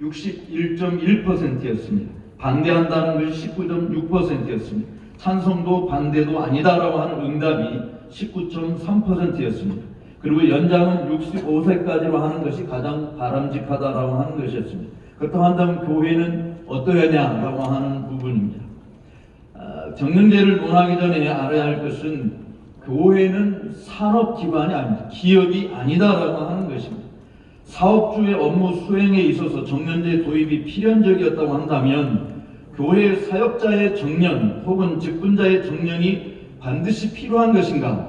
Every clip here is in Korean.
것이 61.1%였습니다. 반대한다는 것이 19.6%였습니다. 찬성도 반대도 아니다라고 하는 응답이 19.3%였습니다. 그리고 연장은 65세까지로 하는 것이 가장 바람직하다라고 하는 것이었습니다. 그렇다고 한다면 교회는 어떠하냐라고 하는 부분입니다. 정년제를 논하기 전에 알아야 할 것은 교회는 산업기관이 아닙니다. 기업이 아니다라고 하는 것입니다. 사업주의 업무 수행에 있어서 정년제 도입이 필연적이었다고 한다면 교회 사역자의 정년 혹은 직분자의 정년이 반드시 필요한 것인가?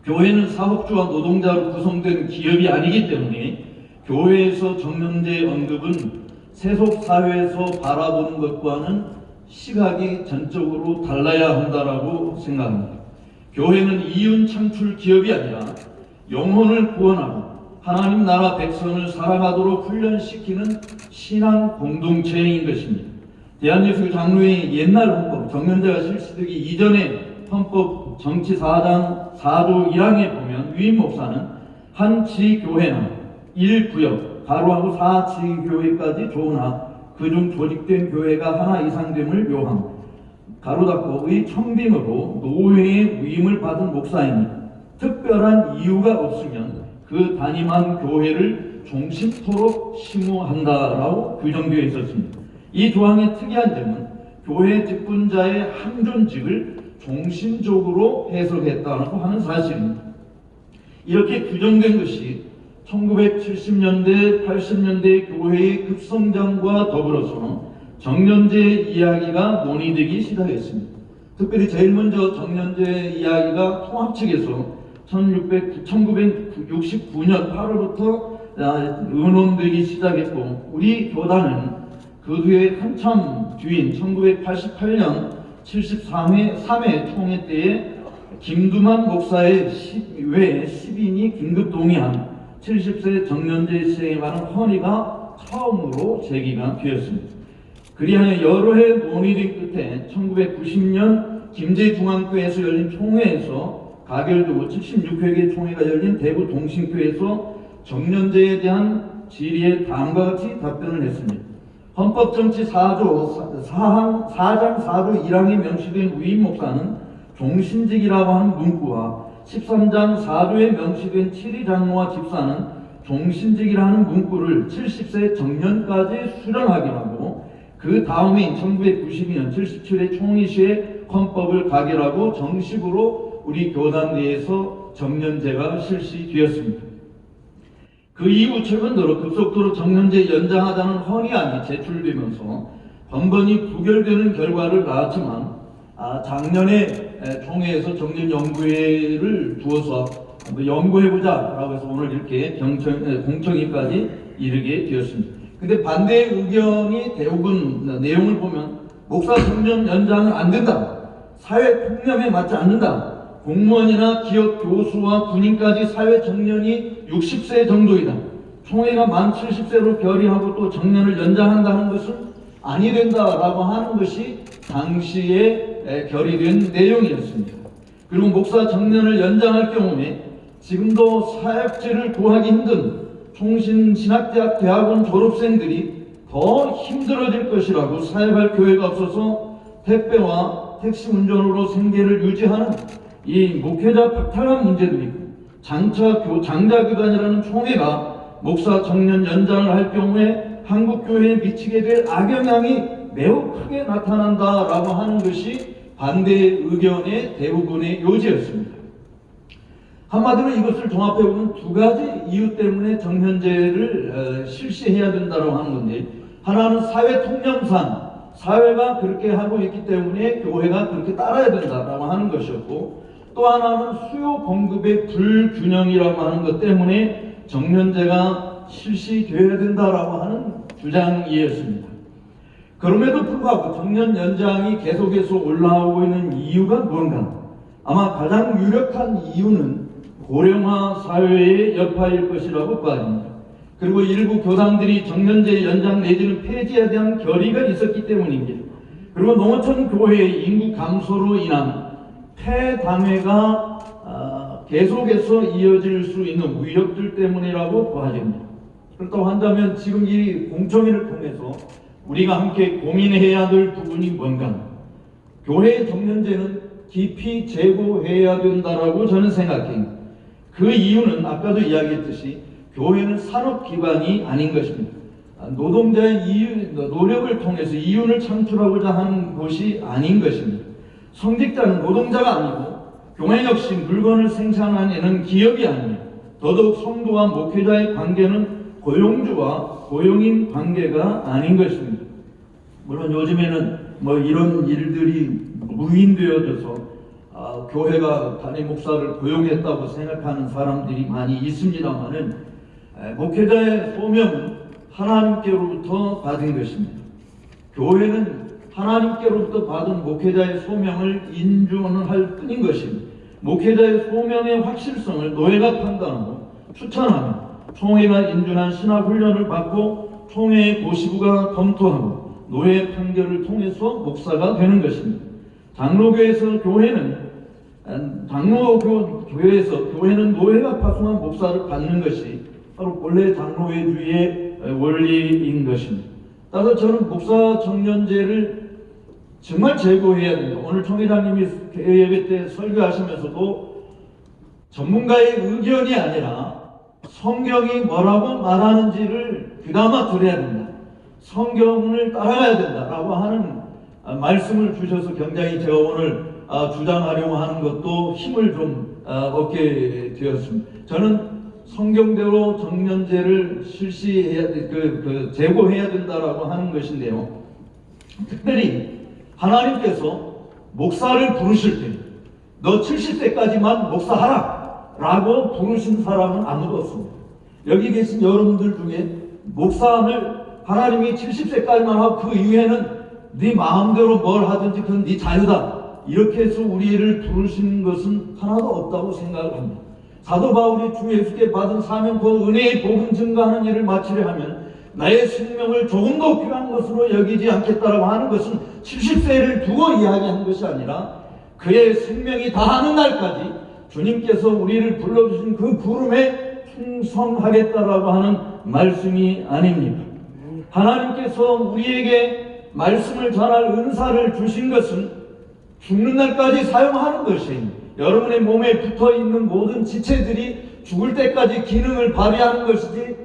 교회는 사업주와 노동자로 구성된 기업이 아니기 때문에 교회에서 정년제 언급은 세속사회에서 바라보는 것과는 시각이 전적으로 달라야 한다라고 생각합니다. 교회는 이윤 창출 기업이 아니라 영혼을 구원하고 하나님 나라 백성을 살아가도록 훈련시키는 신앙 공동체인 것입니다. 대한예수 장로회 옛날 헌법, 정년제가 실시되기 이전에 헌법 정치 4장 4조 1항에 보면 위임 목사는 한 지교회나 1구역, 가로하고 4지교회까지 조나 그중 조직된 교회가 하나 이상 됨을 묘함, 가로 닫고의 청빙으로 노회의 위임을 받은 목사이니 특별한 이유가 없으면 그 담임한 교회를 종신토록 심호한다라고 규정되어 있었습니다. 이 조항의 특이한 점은 교회 직분자의 항존직을 종신적으로 해석했다고 하는 사실입니다. 이렇게 규정된 것이 1970년대, 80년대 교회의 급성장과 더불어서 정년제 이야기가 논의되기 시작했습니다. 특별히 제일 먼저 정년제 이야기가 통합 측에서 1969년 8월부터 의논되기 시작했고 우리 교단은 그 뒤에 한참 뒤인 1988년 73회 3회 총회 때에 김두만 목사의 외 10인이 긴급 동의한 70세 정년제 시행에 관한 헌의가 처음으로 제기가 되었습니다. 그리하여 여러 해 논의된 끝에 1990년 김제중앙교회에서 열린 총회에서 가결되고 76회계 총회가 열린 대구 동신교회에서 정년제에 대한 질의에 다음과 같이 답변을 했습니다. 헌법정치 4조 4장 4조 1항에 명시된 위임 목사는 종신직이라고 하는 문구와 13장 4조에 명시된 7위 장로와 집사는 종신직이라는 문구를 70세 정년까지 수령하기로 하고 그 다음인 1992년 77회 총회 시에 헌법을 가결하고 정식으로 우리 교단 내에서 정년제가 실시되었습니다. 그 이후 최근 들어 급속도로 정년제 연장하자는 헌의안이 제출되면서 번번이 부결되는 결과를 낳았지만 작년에 총회에서 정년연구회를 두어서 연구해보자라고 해서 오늘 이렇게 공청회까지 이르게 되었습니다. 근데 반대 의견이 대부분 내용을 보면 목사 정년 연장은 안 된다. 사회 통념에 맞지 않는다. 공무원이나 기업 교수와 군인까지 사회 정년이 60세 정도이다. 총회가 만 70세로 결의하고 또 정년을 연장한다는 것은 아니 된다라고 하는 것이 당시에 결의된 내용이었습니다. 그리고 목사 정년을 연장할 경우에 지금도 사역지를 구하기 힘든 총신신학대학 대학원 졸업생들이 더 힘들어질 것이라고 사역할 교회가 없어서 택배와 택시 운전으로 생계를 유지하는 이 목회자 박탈감 문제도 있고 장자교단이라는 총회가 목사 정년 연장을 할 경우에 한국교회에 미치게 될 악영향이 매우 크게 나타난다라고 하는 것이 반대 의견의 대부분의 요지였습니다. 한마디로 이것을 종합해보면 두 가지 이유 때문에 정년제를 실시해야 된다고 하는 건데, 하나는 사회 통념상 사회가 그렇게 하고 있기 때문에 교회가 그렇게 따라야 된다라고 하는 것이었고, 또 하나는 수요 공급의 불균형이라고 하는 것 때문에 정년제가 실시되어야 된다라고 하는 주장이었습니다. 그럼에도 불구하고 정년 연장이 계속해서 올라오고 있는 이유가 무언가? 아마 가장 유력한 이유는 고령화 사회의 여파일 것이라고 봐집니다. 그리고 일부 교당들이 정년제 연장 내지는 폐지에 대한 결의가 있었기 때문입니다. 그리고 농어촌 교회의 인구 감소로 인한 폐당회가 계속해서 이어질 수 있는 위협들 때문이라고 봐집니다. 그렇다고 한다면 지금 이 공청회를 통해서 우리가 함께 고민해야 될 부분이 뭔가, 교회의 정년제는 깊이 재고해야 된다라고 저는 생각해요. 그 이유는 아까도 이야기했듯이 교회는 산업기관이 아닌 것입니다. 노동자의 노력을 통해서 이윤을 창출하고자 하는 곳이 아닌 것입니다. 성직자는 노동자가 아니고 교회 역시 물건을 생산하는 기업이 아닙니다. 더더욱 성도와 목회자의 관계는 고용주와 고용인 관계가 아닌 것입니다. 물론 요즘에는 뭐 이런 일들이 무인되어져서 교회가 담임 목사를 고용했다고 생각하는 사람들이 많이 있습니다만은, 목회자의 소명은 하나님께로부터 받은 것입니다. 교회는 하나님께로부터 받은 목회자의 소명을 인정할 뿐인 것입니다. 목회자의 소명의 확실성을 노예가 판단하고 추천하며 총회가 인준한 신학훈련을 받고 총회의 고시부가 검토하고 노예 판결을 통해서 목사가 되는 것입니다. 장로교회에서 교회는 노예가 파송한 목사를 받는 것이 바로 본래 장로회주의의 원리인 것입니다. 따라서 저는 목사 정년제를 정말 재고해야 된다. 오늘 총회장님이 예배 때 설교하시면서도 전문가의 의견이 아니라 성경이 뭐라고 말하는지를 귀담아 들어야 된다. 성경을 따라가야 된다라고 하는 말씀을 주셔서 굉장히 제가 오늘 주장하려고 하는 것도 힘을 좀 얻게 되었습니다. 저는 성경대로 정년제를 실시해야 재고해야 된다라고 하는 것인데요. 특별히 하나님께서 목사를 부르실 때 너 70세까지만 목사하라 라고 부르신 사람은 아무도 없습니다. 여기 계신 여러분들 중에 목사를 하나님이 70세까지만 하고 그 이후에는 네 마음대로 뭘 하든지 그건 네 자유다 이렇게 해서 우리를 부르신 것은 하나도 없다고 생각을 합니다. 사도 바울이 주 예수께 받은 사명 그 은혜의 복음 증가하는 일을 마치려 하면 나의 생명을 조금 더 귀한 것으로 여기지 않겠다라고 하는 것은 70세를 두고 이야기하는 것이 아니라 그의 생명이 다하는 날까지 주님께서 우리를 불러주신 그 부름에 충성하겠다라고 하는 말씀이 아닙니다. 하나님께서 우리에게 말씀을 전할 은사를 주신 것은 죽는 날까지 사용하는 것입니다. 여러분의 몸에 붙어있는 모든 지체들이 죽을 때까지 기능을 발휘하는 것이지,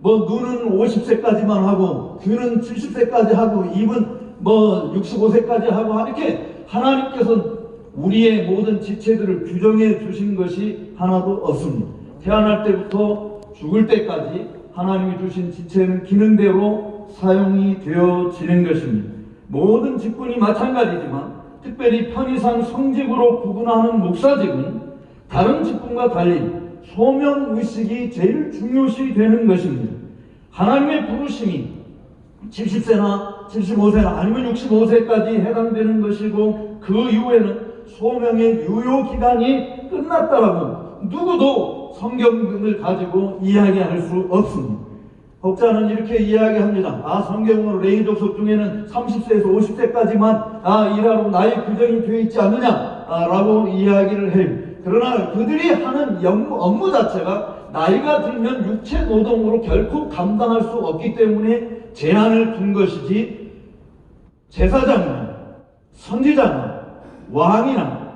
눈은 50세까지만 하고 귀는 70세까지 하고 입은 65세까지 하고 이렇게 하나님께서 우리의 모든 지체들을 규정해 주신 것이 하나도 없습니다. 태어날 때부터 죽을 때까지 하나님이 주신 지체는 기능대로 사용이 되어지는 것입니다. 모든 직분이 마찬가지지만 특별히 편의상 성직으로 구분하는 목사직은 다른 직분과 달리 소명의식이 제일 중요시 되는 것입니다. 하나님의 부르심이 70세나 75세나 아니면 65세까지 해당되는 것이고 그 이후에는 소명의 유효기간이 끝났다라고 누구도 성경을 가지고 이야기할 수 없습니다. 혹자는 이렇게 이야기합니다. 성경으로 레위 족속 중에는 30세에서 50세까지만 일하러 나이 규정이 되어 있지 않느냐 라고 이야기를 해요. 그러나 그들이 하는 업무 자체가 나이가 들면 육체 노동으로 결코 감당할 수 없기 때문에 제한을 둔 것이지, 제사장이나 선지자나 왕이나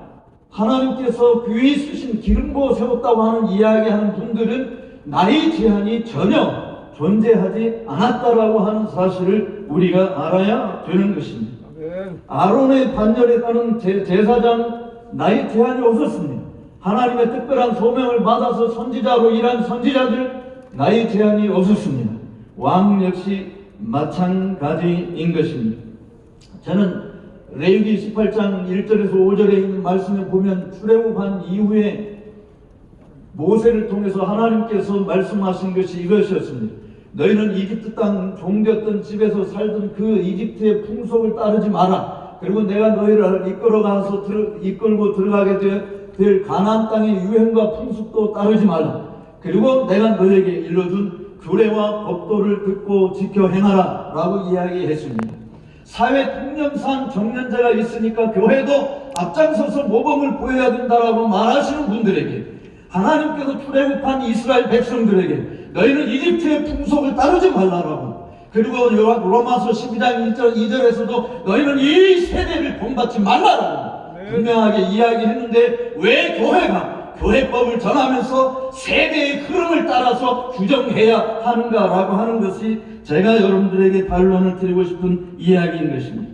하나님께서 귀히 쓰신 기름 부어 세웠다고 하는 이야기하는 분들은 나이 제한이 전혀 존재하지 않았다라고 하는 사실을 우리가 알아야 되는 것입니다. 아론의 반열에 따른 제사장 나이 제한이 없었습니다. 하나님의 특별한 소명을 받아서 선지자로 일한 선지자들 나이 제한이 없었습니다. 왕 역시 마찬가지인 것입니다. 저는 레위기 18장 1절에서 5절에 있는 말씀을 보면 출애굽한 이후에 모세를 통해서 하나님께서 말씀하신 것이 이것이었습니다. 너희는 이집트 땅 종되었던 집에서 살던 그 이집트의 풍속을 따르지 마라. 그리고 내가 너희를 이끌고 들어가게 될 가나안 땅의 유행과 풍습도 따르지 말라. 그리고 내가 너희에게 일러준 규례와 법도를 듣고 지켜 행하라 라고 이야기했습니다. 사회 통념상 정년제가 있으니까 교회도 앞장서서 모범을 보여야 된다라고 말하시는 분들에게, 하나님께서 출애굽한 이스라엘 백성들에게 너희는 이집트의 풍속을 따르지 말라라고. 그리고 로마서 12장 2절에서도 너희는 이 세대를 본받지 말라라고 분명하게 이야기했는데, 왜 교회가 교회법을 전하면서 세대의 흐름을 따라서 규정해야 하는가라고 하는 것이 제가 여러분들에게 반론을 드리고 싶은 이야기인 것입니다.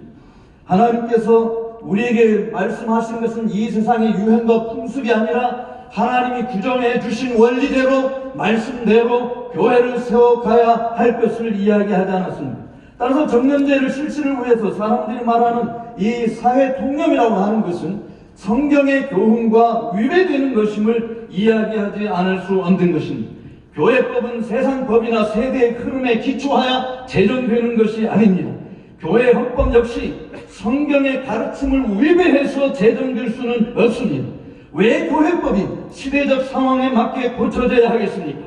하나님께서 우리에게 말씀하신 것은 이 세상의 유행과 풍습이 아니라 하나님이 규정해 주신 원리대로, 말씀대로 교회를 세워가야 할 것을 이야기하지 않았습니다. 따라서 정년제를 실시를 위해서 사람들이 말하는 이 사회 통념이라고 하는 것은 성경의 교훈과 위배되는 것임을 이야기하지 않을 수 없는 것입니다. 교회법은 세상 법이나 세대의 흐름에 기초하여 제정되는 것이 아닙니다. 교회 헌법 역시 성경의 가르침을 위배해서 제정될 수는 없습니다. 왜 교회법이 시대적 상황에 맞게 고쳐져야 하겠습니까?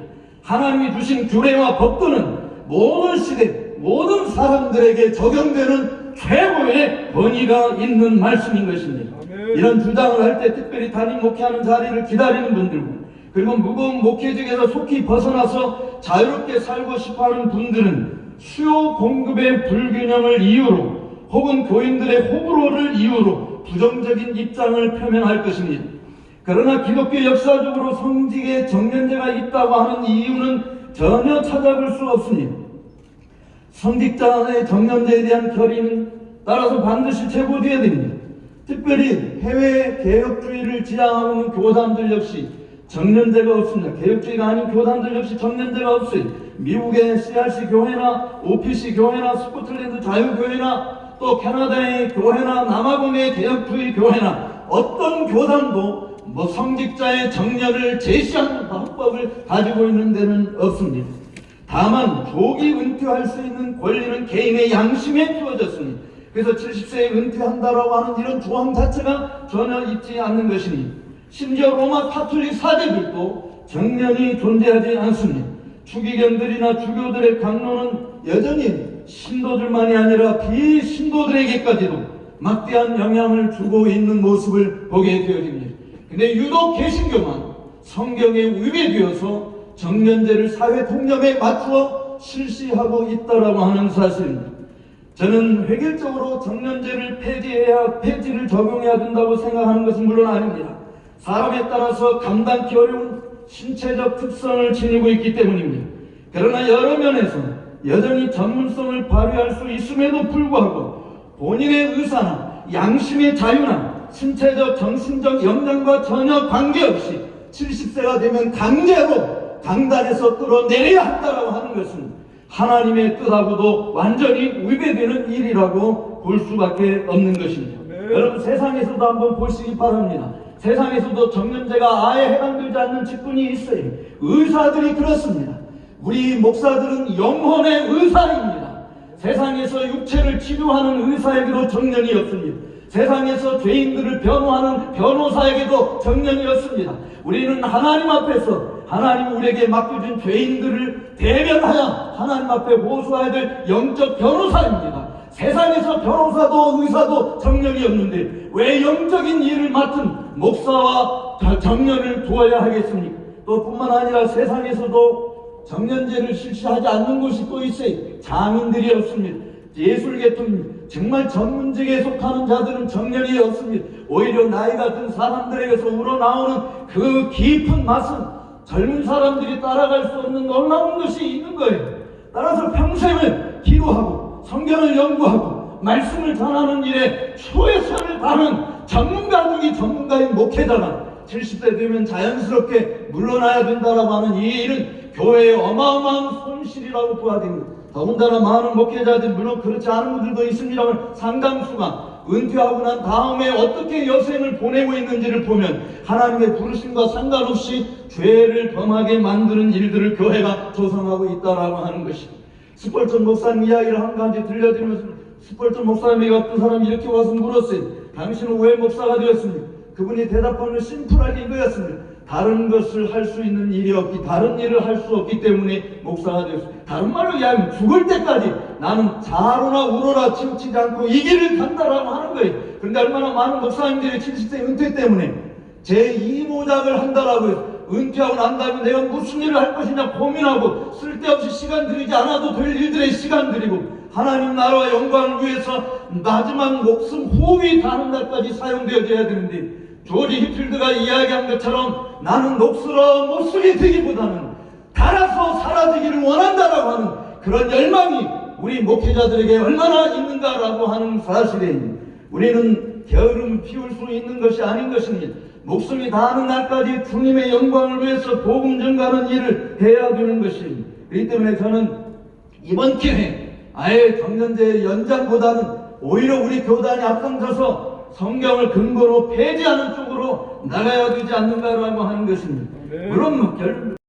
하나님이 주신 규례와 법도는 모든 시대, 모든 사람들에게 적용되는 최고의 권위가 있는 말씀인 것입니다. 이런 주장을 할 때 특별히 담임 목회하는 자리를 기다리는 분들과, 그리고 무거운 목회직에서 속히 벗어나서 자유롭게 살고 싶어하는 분들은 수요 공급의 불균형을 이유로 혹은 교인들의 호불호를 이유로 부정적인 입장을 표명할 것입니다. 그러나 기독교 역사적으로 성직의 정년제가 있다고 하는 이유는 전혀 찾아볼 수 없습니다. 성직자의 정년제에 대한 결의는 따라서 반드시 제고되어야 됩니다. 특별히 해외 개혁주의를 지향하고 있는 교단들 역시 정년제가 없습니다. 개혁주의가 아닌 교단들 역시 정년제가 없어요. 미국의 CRC 교회나 OPC 교회나 스코틀랜드 자유교회나 또 캐나다의 교회나 남아공의 개혁주의 교회나 어떤 교단도 성직자의 정년을 제시하는 헌법을 가지고 있는 데는 없습니다. 다만 조기 은퇴할 수 있는 권리는 개인의 양심에 주어졌습니다. 그래서 70세에 은퇴한다라고 하는 이런 조항 자체가 전혀 있지 않는 것이니, 심지어 로마 카톨릭 사제들도 정년이 존재하지 않습니다. 추기경들이나 주교들의 강론은 여전히 신도들만이 아니라 비신도들에게까지도 막대한 영향을 주고 있는 모습을 보게 되어집니다. 근데 유독 개신교만 성경에 위배되어서 정년제를 사회 통념에 맞추어 실시하고 있다라고 하는 사실입니다. 저는 획일적으로 정년제를 폐지를 적용해야 된다고 생각하는 것은 물론 아닙니다. 사람에 따라서 감당하기 어려운 신체적 특성을 지니고 있기 때문입니다. 그러나 여러 면에서 여전히 전문성을 발휘할 수 있음에도 불구하고 본인의 의사나 양심의 자유나 신체적 정신적 역량과 전혀 관계없이 70세가 되면 강제로 강단에서 끌어내려야 한다라고 하는 것은 하나님의 뜻하고도 완전히 위배되는 일이라고 볼 수밖에 없는 것입니다. 여러분, 세상에서도 한번 보시기 바랍니다. 세상에서도 정년제가 아예 해당되지 않는 직분이 있어요. 의사들이 그렇습니다. 우리 목사들은 영혼의 의사입니다. 세상에서 육체를 치료하는 의사에게도 정년이 없습니다. 세상에서 죄인들을 변호하는 변호사에게도 정년이 없습니다. 우리는 하나님 앞에서 하나님 우리에게 맡겨준 죄인들을 대변하여 하나님 앞에 호소해야 될 영적 변호사입니다. 세상에서 변호사도 의사도 정년이 없는데 왜 영적인 일을 맡은 목사와 정년을 두어야 하겠습니까? 또 뿐만 아니라 세상에서도 정년제를 실시하지 않는 곳이 또 있어요. 장인들이 없습니다. 예술계통 정말 전문직에 속하는 자들은 정년이 없습니다. 오히려 나이가 든 사람들에게서 우러나오는 그 깊은 맛은 젊은 사람들이 따라갈 수 없는 놀라운 것이 있는 거예요. 따라서 평생을 기도하고 성경을 연구하고 말씀을 전하는 일에 최선을 다하는 전문가 중에 전문가인 목회자가 70세 되면 자연스럽게 물러나야 된다라고 하는 이 일은 교회의 어마어마한 손실이라고 보아야 됩니다. 더군다나 많은 목회자들, 물론 그렇지 않은 분들도 있습니다만 상당수가 은퇴하고 난 다음에 어떻게 여생을 보내고 있는지를 보면 하나님의 부르심과 상관없이 죄를 범하게 만드는 일들을 교회가 조성하고 있다라고 하는 것입니다. 스펄전 목사님 이야기를 한 가지 들려드리면서, 스펄전 목사님에게 어떤 사람이 이렇게 와서 물었어요. 당신은 왜 목사가 되었습니까? 그분이 대답하는 심플하게 이거였습니다. 다른 것을 할 수 있는 일이 없기, 다른 일을 할 수 없기 때문에 목사가 되었습니다. 다른 말로 이야기하면 죽을 때까지 나는 좌로나 우로나 치우치지 않고 이 길을 간다라고 하는 거예요. 그런데 얼마나 많은 목사님들이 70세 은퇴 때문에 제2모작을 한다라고 해서 은퇴하고 난 다음에 내가 무슨 일을 할 것이냐 고민하고 쓸데없이 시간 들이지 않아도 될 일들에 시간 들이고 하나님 나라와 영광을 위해서 마지막 목숨 호흡이 닿는 날까지 사용되어져야 되는데, 조지 히필드가 이야기한 것처럼 나는 녹슬어 못 쓰게 되기보다는 달아서 사라지기를 원한다라고 하는 그런 열망이 우리 목회자들에게 얼마나 있는가라고 하는 사실에 우리는 게으름 피울 수 있는 것이 아닌 것이니 목숨이 다하는 날까지 주님의 영광을 위해서 복음 전가하는 일을 해야 되는 것이, 그렇기 때문에 저는 이번 기회에 아예 정년제 연장보다는 오히려 우리 교단이 앞장서서 성경을 근거로 폐지하는 쪽으로 나가야 되지 않는가라고 하는 것입니다. 물론